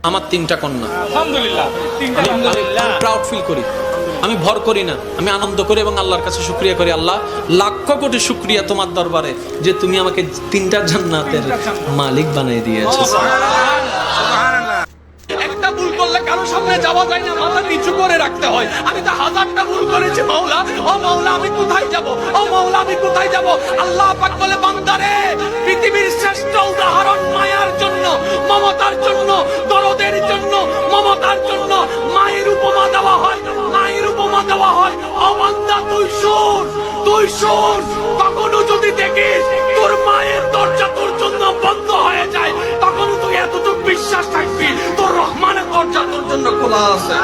আমার 3টা কন্যা। আলহামদুলিল্লাহ, আমি প্রাউড ফিল করি, আমি ভর করি না, আমি আনন্দ করি এবং আল্লাহর কাছে শুকরিয়া করি। আল্লাহ লাখ কোটি শুকরিয়া তোমার দরবারে যে তুমি আমাকে 3টা জান্নাতের মালিক বানিয়ে দিয়েছো। একটা ভুল করলে কারো সামনে যাওয়া যায় না, মাথা নিচু করে রাখতে হয়। আমি তো 1000টা ভুল করেছি মাওলা, ও মাওলা আমি কোথায় যাব, ও মাওলা আমি কোথায় যাব। আল্লাহ পাক বলে, বান্দারে পৃথিবীর শ্রেষ্ঠ উদাহরণ মায়ার জন্য, মমতার জন্য, দরদের জন্য, মমতার জন্য মায়ের উপমা দেওয়া হয়, মায়ের উপমা দেওয়া হয়। ও বান্দা তুই শোন, কখনো যদি দেখিস তোর মায়ের দরজা তোর জন্য বন্ধ হয়ে যায়, তখন তুই এতটুকু বিশ্বাস থাকবি তোর রহমানের দরজা তোর জন্য খোলা আছে।